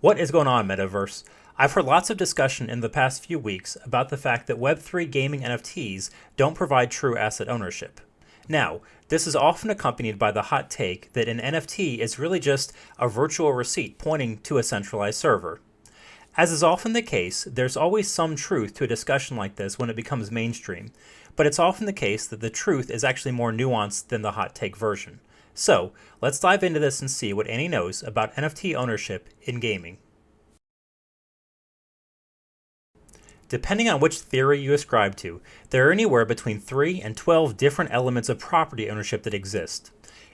What is going on, Metaverse? I've heard lots of discussion in the past few weeks about the fact that Web3 gaming NFTs don't provide true asset ownership. Now, this is often accompanied by the hot take that an NFT is really just a virtual receipt pointing to a centralized server. As is often the case, there's always some truth to a discussion like this when it becomes mainstream, but it's often the case that the truth is actually more nuanced than the hot take version. So, let's dive into this and see what Annie knows about NFT ownership in gaming. Depending on which theory you ascribe to, there are anywhere between 3 and 12 different elements of property ownership that exist.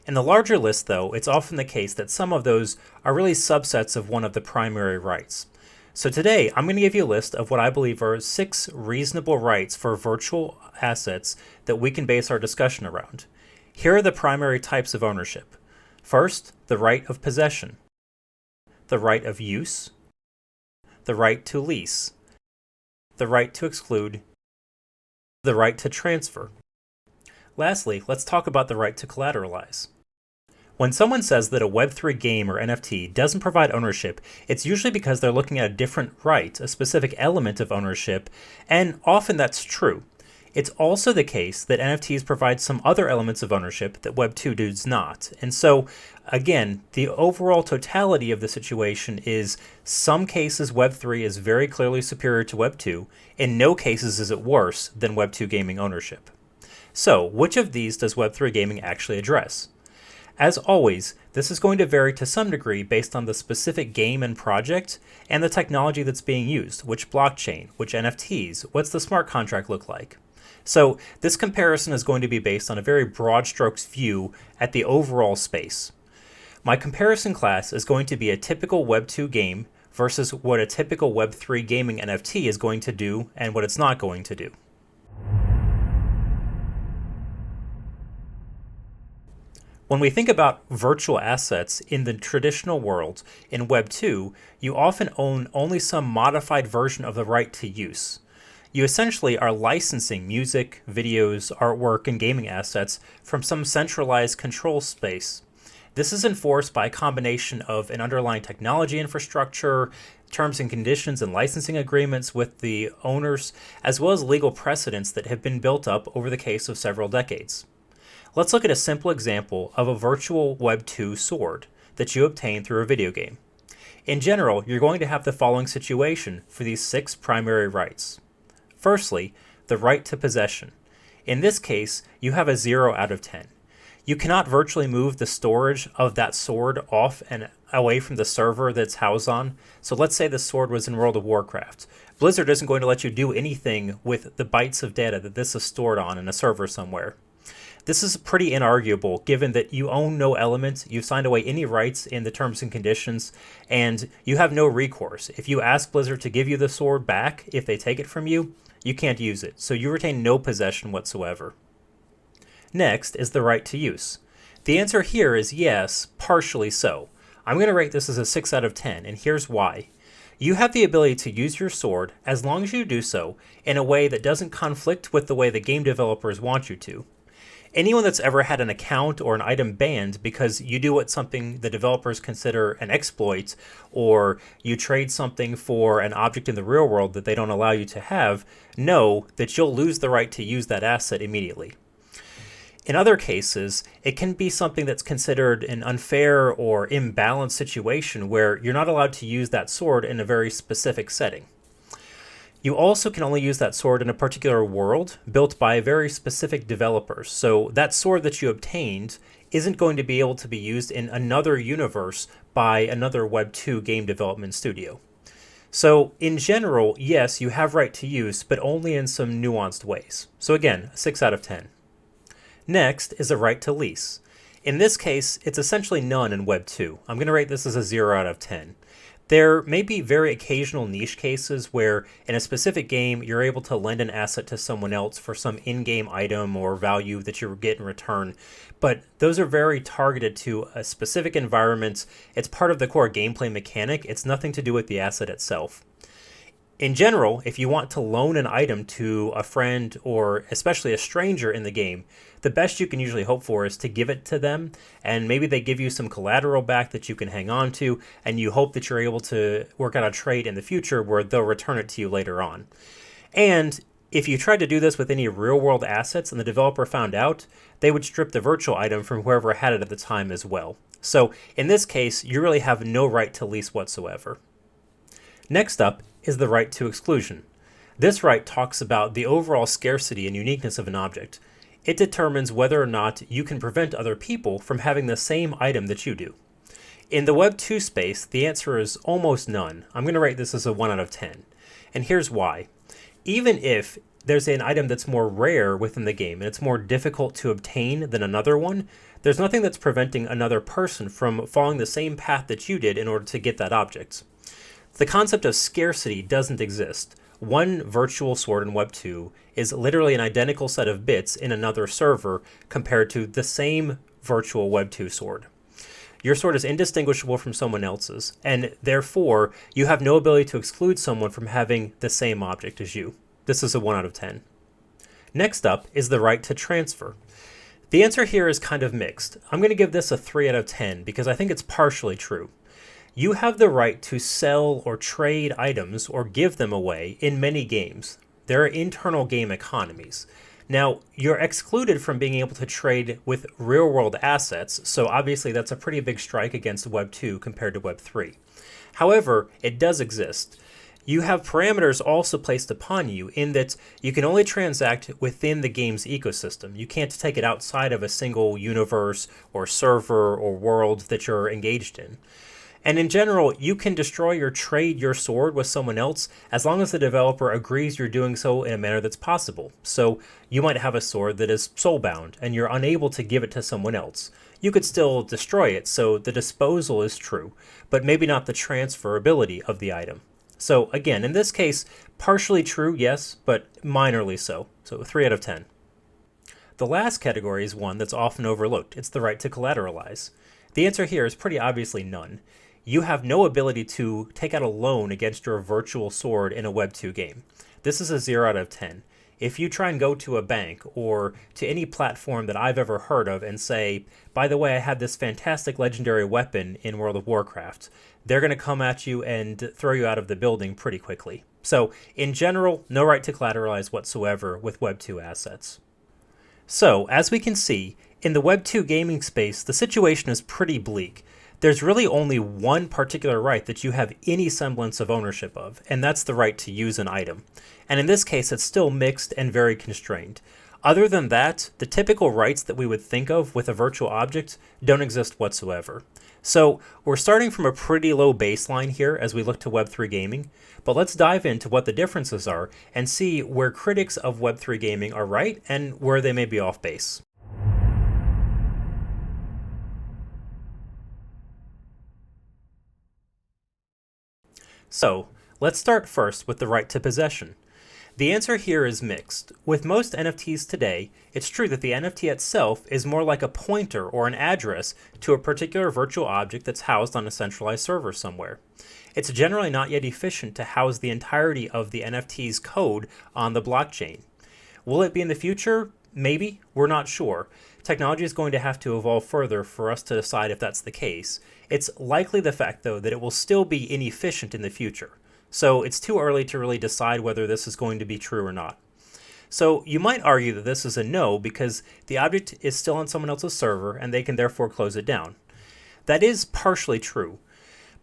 In the larger list, though, it's often the case that some of those are really subsets of one of the primary rights. So today, I'm going to give you a list of what I believe are 6 reasonable rights for virtual assets that we can base our discussion around. Here are the primary types of ownership. First, the right of possession, the right of use, the right to lease, the right to exclude, the right to transfer. Lastly, let's talk about the right to collateralize. When someone says that a Web3 game or NFT doesn't provide ownership, it's usually because they're looking at a different right, a specific element of ownership, and often that's true. It's also the case that NFTs provide some other elements of ownership that Web2 does not. And so, again, the overall totality of the situation is some cases Web3 is very clearly superior to Web2, in no cases is it worse than Web2 gaming ownership. So, which of these does Web3 gaming actually address? As always, this is going to vary to some degree based on the specific game and project and the technology that's being used, which blockchain, which NFTs, what's the smart contract look like. So this comparison is going to be based on a very broad strokes view at the overall space. My comparison class is going to be a typical Web2 game versus what a typical Web3 gaming NFT is going to do and what it's not going to do. When we think about virtual assets in the traditional world, in Web2, you often own only some modified version of the right to use. You essentially are licensing music, videos, artwork, and gaming assets from some centralized control space. This is enforced by a combination of an underlying technology infrastructure, terms and conditions and licensing agreements with the owners, as well as legal precedents that have been built up over the case of several decades. Let's look at a simple example of a virtual Web2 sword that you obtain through a video game. In general, you're going to have the following situation for these 6 primary rights. Firstly, the right to possession. In this case, you have a 0 out of 10. You cannot virtually move the storage of that sword off and away from the server that's housed on. So let's say the sword was in World of Warcraft. Blizzard isn't going to let you do anything with the bytes of data that this is stored on in a server somewhere. This is pretty inarguable given that you own no element, you've signed away any rights in the terms and conditions, and you have no recourse. If you ask Blizzard to give you the sword back, if they take it from you, you can't use it, so you retain no possession whatsoever. Next is the right to use. The answer here is yes, partially so. I'm going to rate this as a 6 out of 10, and here's why. You have the ability to use your sword as long as you do so in a way that doesn't conflict with the way the game developers want you to. Anyone that's ever had an account or an item banned because you do what something the developers consider an exploit, or you trade something for an object in the real world that they don't allow you to have, know that you'll lose the right to use that asset immediately. In other cases, it can be something that's considered an unfair or imbalanced situation where you're not allowed to use that sword in a very specific setting. You also can only use that sword in a particular world built by very specific developers. So that sword that you obtained isn't going to be able to be used in another universe by another Web2 game development studio. So in general, yes, you have right to use, but only in some nuanced ways. So again, a 6 out of 10. Next is a right to lease. In this case, it's essentially none in Web2. I'm going to rate this as a 0 out of 10. There may be very occasional niche cases where in a specific game you're able to lend an asset to someone else for some in-game item or value that you get in return, but those are very targeted to a specific environment. It's part of the core gameplay mechanic. It's nothing to do with the asset itself. In general, if you want to loan an item to a friend or especially a stranger in the game, the best you can usually hope for is to give it to them, and maybe they give you some collateral back that you can hang on to, and you hope that you're able to work out a trade in the future where they'll return it to you later on. And if you tried to do this with any real world assets and the developer found out, they would strip the virtual item from whoever had it at the time as well. So in this case, you really have no right to lease whatsoever. Next up is the right to exclusion. This right talks about the overall scarcity and uniqueness of an object. It determines whether or not you can prevent other people from having the same item that you do. In the Web 2 space, the answer is almost none. I'm going to rate this as a 1 out of 10. And here's why. Even if there's an item that's more rare within the game and it's more difficult to obtain than another one, there's nothing that's preventing another person from following the same path that you did in order to get that object. The concept of scarcity doesn't exist. One virtual sword in Web 2 is literally an identical set of bits in another server compared to the same virtual Web 2 sword. Your sword is indistinguishable from someone else's, and therefore you have no ability to exclude someone from having the same object as you. This is a 1 out of 10. Next up is the right to transfer. The answer here is kind of mixed. I'm going to give this a 3 out of 10 because I think it's partially true. You have the right to sell or trade items or give them away in many games. There are internal game economies. Now, you're excluded from being able to trade with real-world assets, so obviously that's a pretty big strike against Web 2 compared to Web 3. However, it does exist. You have parameters also placed upon you in that you can only transact within the game's ecosystem. You can't take it outside of a single universe or server or world that you're engaged in. And in general, you can destroy or trade your sword with someone else as long as the developer agrees you're doing so in a manner that's possible. So you might have a sword that is soulbound and you're unable to give it to someone else. You could still destroy it, so the disposal is true, but maybe not the transferability of the item. So again, in this case, partially true, yes, but minorly so. So 3 out of 10. The last category is one that's often overlooked. It's the right to collateralize. The answer here is pretty obviously none. You have no ability to take out a loan against your virtual sword in a Web 2 game. This is a 0 out of 10. If you try and go to a bank or to any platform that I've ever heard of and say, by the way, I have this fantastic legendary weapon in World of Warcraft, they're going to come at you and throw you out of the building pretty quickly. So, in general, no right to collateralize whatsoever with Web 2 assets. So, as we can see, in the Web 2 gaming space, the situation is pretty bleak. There's really only one particular right that you have any semblance of ownership of, and that's the right to use an item. And in this case, it's still mixed and very constrained. Other than that, the typical rights that we would think of with a virtual object don't exist whatsoever. So we're starting from a pretty low baseline here as we look to Web3 gaming, but let's dive into what the differences are and see where critics of Web3 gaming are right and where they may be off base. So, let's start first with the right to possession. The answer here is mixed. With most NFTs today, it's true that the NFT itself is more like a pointer or an address to a particular virtual object that's housed on a centralized server somewhere. It's generally not yet efficient to house the entirety of the NFT's code on the blockchain. Will it be in the future? Maybe. We're not sure. Technology is going to have to evolve further for us to decide if that's the case. It's likely the fact, though, that it will still be inefficient in the future. So it's too early to really decide whether this is going to be true or not. So you might argue that this is a no because the object is still on someone else's server and they can therefore close it down. That is partially true.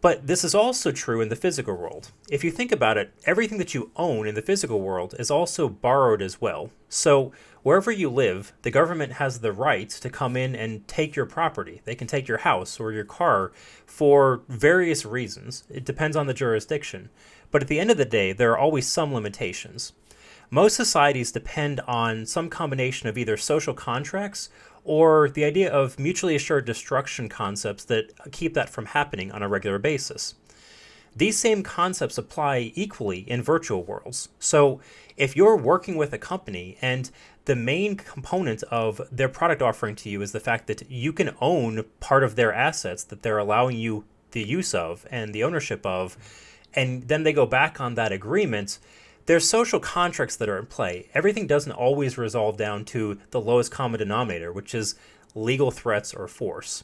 But this is also true in the physical world. If you think about it, everything that you own in the physical world is also borrowed as well. So wherever you live, the government has the right to come in and take your property. They can take your house or your car for various reasons. It depends on the jurisdiction. But at the end of the day, there are always some limitations. Most societies depend on some combination of either social contracts or the idea of mutually assured destruction concepts that keep that from happening on a regular basis. These same concepts apply equally in virtual worlds. So if you're working with a company and the main component of their product offering to you is the fact that you can own part of their assets that they're allowing you the use of and the ownership of, and then they go back on that agreement, there's social contracts that are in play. Everything doesn't always resolve down to the lowest common denominator, which is legal threats or force.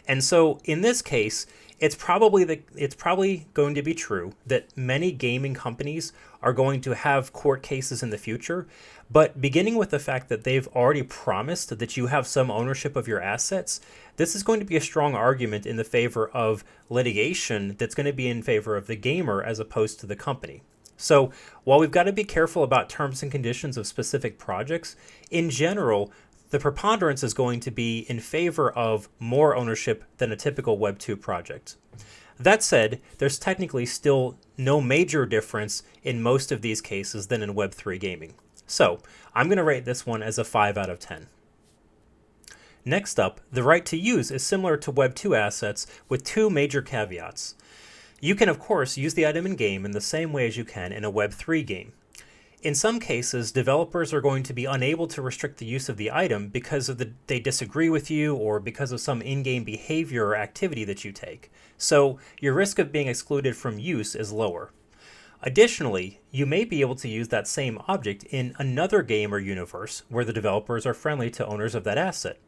And so in this case, it's probably going to be true that many gaming companies are going to have court cases in the future, but beginning with the fact that they've already promised that you have some ownership of your assets, this is going to be a strong argument in the favor of litigation that's going to be in favor of the gamer as opposed to the company. So while we've got to be careful about terms and conditions of specific projects, in general, the preponderance is going to be in favor of more ownership than a typical Web 2 project. That said, there's technically still no major difference in most of these cases than in Web 3 gaming. So I'm going to rate this one as a 5 out of 10. Next up, the right to use is similar to Web 2 assets with two major caveats. You can, of course, use the item in-game in the same way as you can in a Web 3 game. In some cases, developers are going to be unable to restrict the use of the item because they disagree with you or because of some in-game behavior or activity that you take. So your risk of being excluded from use is lower. Additionally, you may be able to use that same object in another game or universe where the developers are friendly to owners of that asset.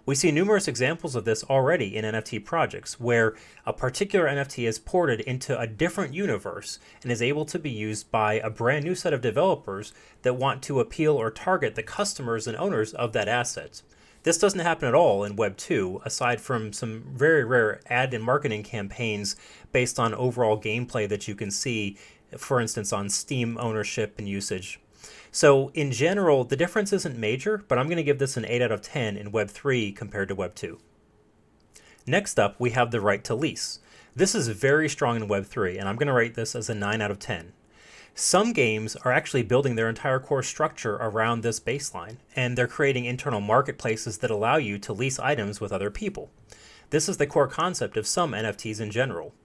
We see numerous examples of this already in NFT projects, where a particular NFT is ported into a different universe and is able to be used by a brand new set of developers that want to appeal or target the customers and owners of that asset. This doesn't happen at all in Web 2, aside from some very rare ad and marketing campaigns based on overall gameplay that you can see, for instance, on Steam ownership and usage. So in general, the difference isn't major, but I'm going to give this an 8 out of 10 in Web 3 compared to Web 2. Next up, we have the right to lease. This is very strong in Web 3, and I'm going to rate this as a 9 out of 10. Some games are actually building their entire core structure around this baseline, and they're creating internal marketplaces that allow you to lease items with other people. This is the core concept of some NFTs in general.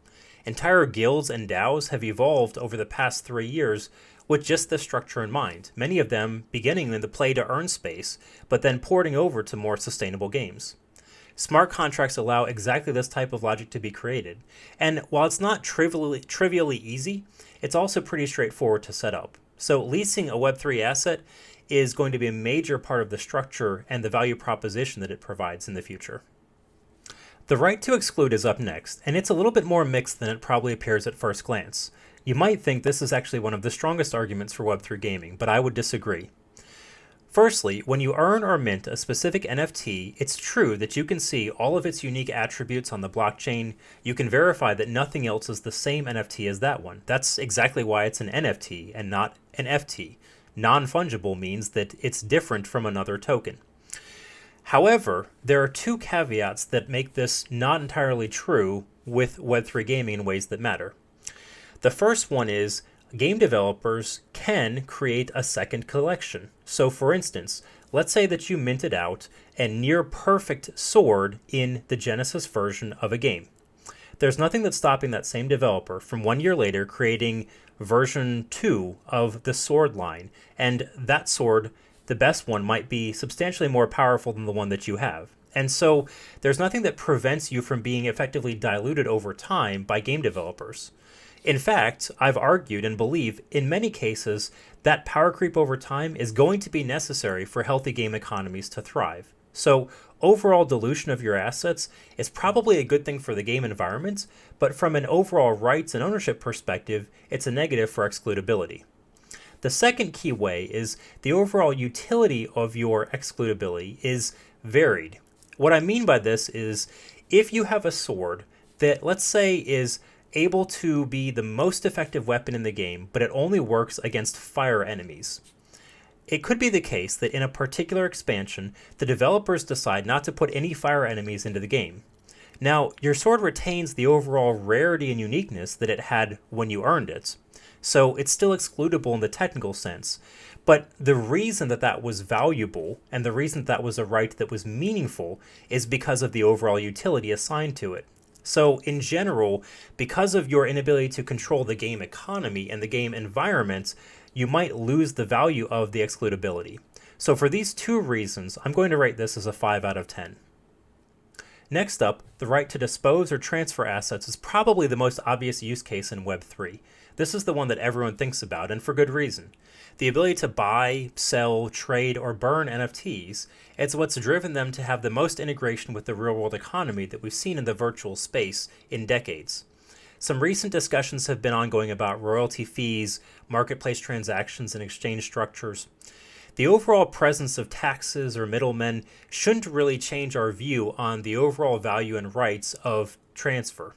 Entire guilds and DAOs have evolved over the past 3 years with just this structure in mind, many of them beginning in the play-to-earn space, but then porting over to more sustainable games. Smart contracts allow exactly this type of logic to be created, and while it's not trivially easy, it's also pretty straightforward to set up. So leasing a Web3 asset is going to be a major part of the structure and the value proposition that it provides in the future. The right to exclude is up next, and it's a little bit more mixed than it probably appears at first glance. You might think this is actually one of the strongest arguments for Web3 gaming, but I would disagree. Firstly, when you earn or mint a specific NFT, it's true that you can see all of its unique attributes on the blockchain. You can verify that nothing else is the same NFT as that one. That's exactly why it's an NFT and not an FT. Non-fungible means that it's different from another token. However, there are two caveats that make this not entirely true with Web3 gaming in ways that matter. The first one is game developers can create a second collection. So for instance, let's say that you minted out a near perfect sword in the Genesis version of a game. There's nothing that's stopping that same developer from 1 year later creating version 2 of the sword line, and that sword, the best one, might be substantially more powerful than the one that you have. And so there's nothing that prevents you from being effectively diluted over time by game developers. In fact, I've argued and believe in many cases that power creep over time is going to be necessary for healthy game economies to thrive. So overall dilution of your assets is probably a good thing for the game environment, but from an overall rights and ownership perspective, it's a negative for excludability. The second key way is the overall utility of your excludability is varied. What I mean by this is if you have a sword that, let's say, is able to be the most effective weapon in the game, but it only works against fire enemies. It could be the case that in a particular expansion, the developers decide not to put any fire enemies into the game. Now, your sword retains the overall rarity and uniqueness that it had when you earned it, so it's still excludable in the technical sense. But the reason that that was valuable and the reason that was a right that was meaningful is because of the overall utility assigned to it. So in general, because of your inability to control the game economy and the game environment, you might lose the value of the excludability. So for these two reasons, I'm going to rate this as a 5 out of 10. Next up, the right to dispose or transfer assets is probably the most obvious use case in Web3. This is the one that everyone thinks about, and for good reason. The ability to buy, sell, trade, or burn NFTs is what's driven them to have the most integration with the real-world economy that we've seen in the virtual space in decades. Some recent discussions have been ongoing about royalty fees, marketplace transactions, and exchange structures. The overall presence of taxes or middlemen shouldn't really change our view on the overall value and rights of transfer.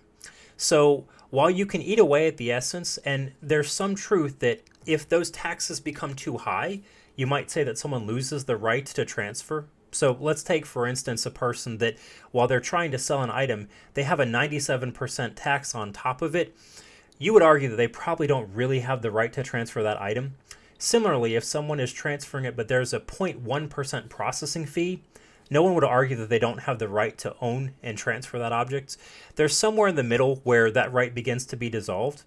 So while you can eat away at the essence, and there's some truth that if those taxes become too high, you might say that someone loses the right to transfer. So let's take, for instance, a person that while they're trying to sell an item, they have a 97% tax on top of it. You would argue that they probably don't really have the right to transfer that item. Similarly, if someone is transferring it but there's a 0.1% processing fee, no one would argue that they don't have the right to own and transfer that object. There's somewhere in the middle where that right begins to be dissolved.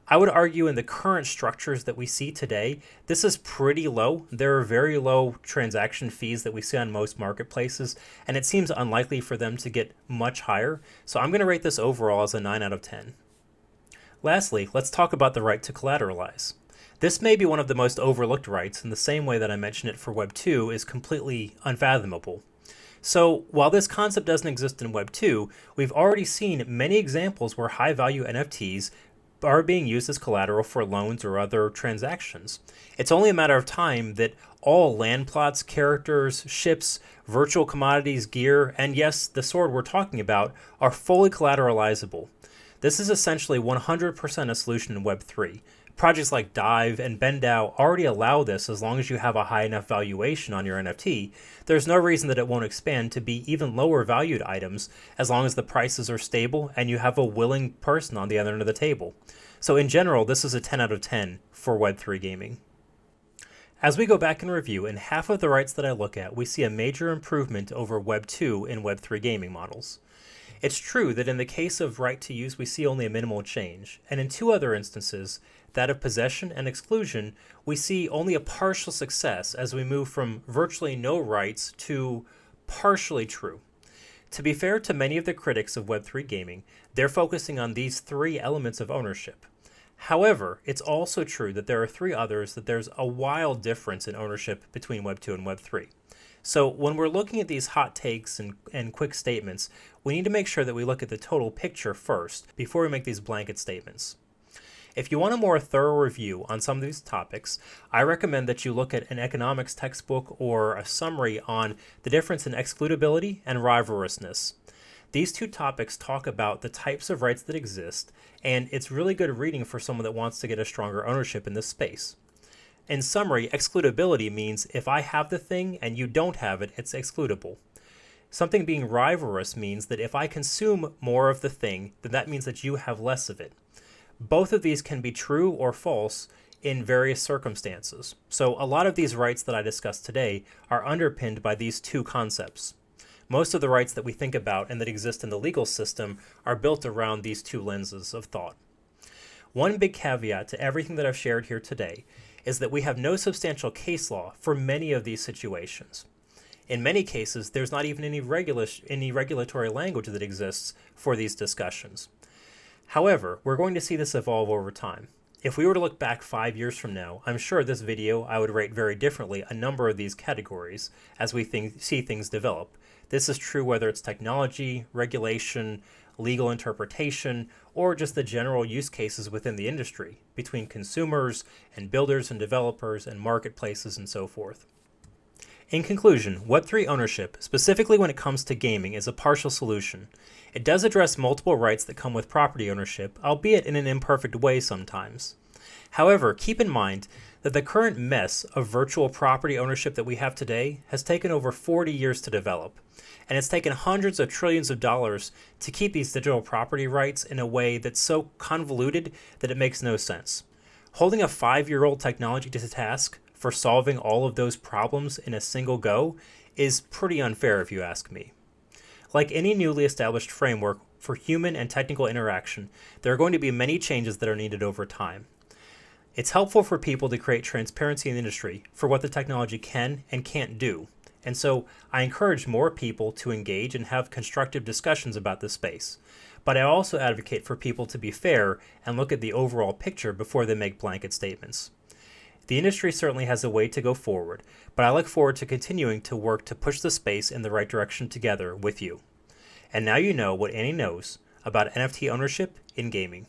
I would argue in the current structures that we see today, this is pretty low. There are very low transaction fees that we see on most marketplaces, and it seems unlikely for them to get much higher. So I'm going to rate this overall as a 9 out of 10. Lastly, let's talk about the right to collateralize. This may be one of the most overlooked rights, in the same way that I mentioned it for Web 2 is completely unfathomable. So while this concept doesn't exist in Web 2, we've already seen many examples where high-value NFTs are being used as collateral for loans or other transactions. It's only a matter of time that all land plots, characters, ships, virtual commodities, gear, and yes, the sword we're talking about are fully collateralizable. This is essentially 100% a solution in Web 3. Projects like Dive and BendDAO already allow this as long as you have a high enough valuation on your NFT. There's no reason that it won't expand to be even lower valued items as long as the prices are stable and you have a willing person on the other end of the table. So in general, this is a 10 out of 10 for Web3 gaming. As we go back and review, in half of the rights that I look at, we see a major improvement over Web 2 in Web3 gaming models. It's true that in the case of right to use, we see only a minimal change, and in two other instances, that of possession and exclusion, we see only a partial success as we move from virtually no rights to partially true. To be fair to many of the critics of Web3 gaming, they're focusing on these three elements of ownership. However, it's also true that there are three others that there's a wild difference in ownership between Web 2 and Web 3. So when we're looking at these hot takes and quick statements, we need to make sure that we look at the total picture first before we make these blanket statements. If you want a more thorough review on some of these topics, I recommend that you look at an economics textbook or a summary on the difference in excludability and rivalrousness. These two topics talk about the types of rights that exist, and it's really good reading for someone that wants to get a stronger ownership in this space. In summary, excludability means if I have the thing and you don't have it, it's excludable. Something being rivalrous means that if I consume more of the thing, then that means that you have less of it. Both of these can be true or false in various circumstances. So a lot of these rights that I discussed today are underpinned by these two concepts. Most of the rights that we think about and that exist in the legal system are built around these two lenses of thought. One big caveat to everything that I've shared here today is that we have no substantial case law for many of these situations. In many cases, there's not even any regulatory language that exists for these discussions. However, we're going to see this evolve over time. If we were to look back 5 years from now, I'm sure this video I would rate very differently a number of these categories as we see things develop. This is true whether it's technology, regulation, legal interpretation, or just the general use cases within the industry, between consumers and builders and developers and marketplaces and so forth. In conclusion, Web3 ownership, specifically when it comes to gaming, is a partial solution. It does address multiple rights that come with property ownership, albeit in an imperfect way sometimes. However, keep in mind that the current mess of virtual property ownership that we have today has taken over 40 years to develop, and it's taken hundreds of trillions of dollars to keep these digital property rights in a way that's so convoluted that it makes no sense. Holding a 5-year-old technology to task for solving all of those problems in a single go is pretty unfair if you ask me. Like any newly established framework for human and technical interaction, there are going to be many changes that are needed over time. It's helpful for people to create transparency in the industry for what the technology can and can't do, And so I encourage more people to engage and have constructive discussions about this space. But I also advocate for people to be fair and look at the overall picture before they make blanket statements. The industry certainly has a way to go forward, but I look forward to continuing to work to push the space in the right direction together with you. And now you know what Annie knows about NFT ownership in gaming.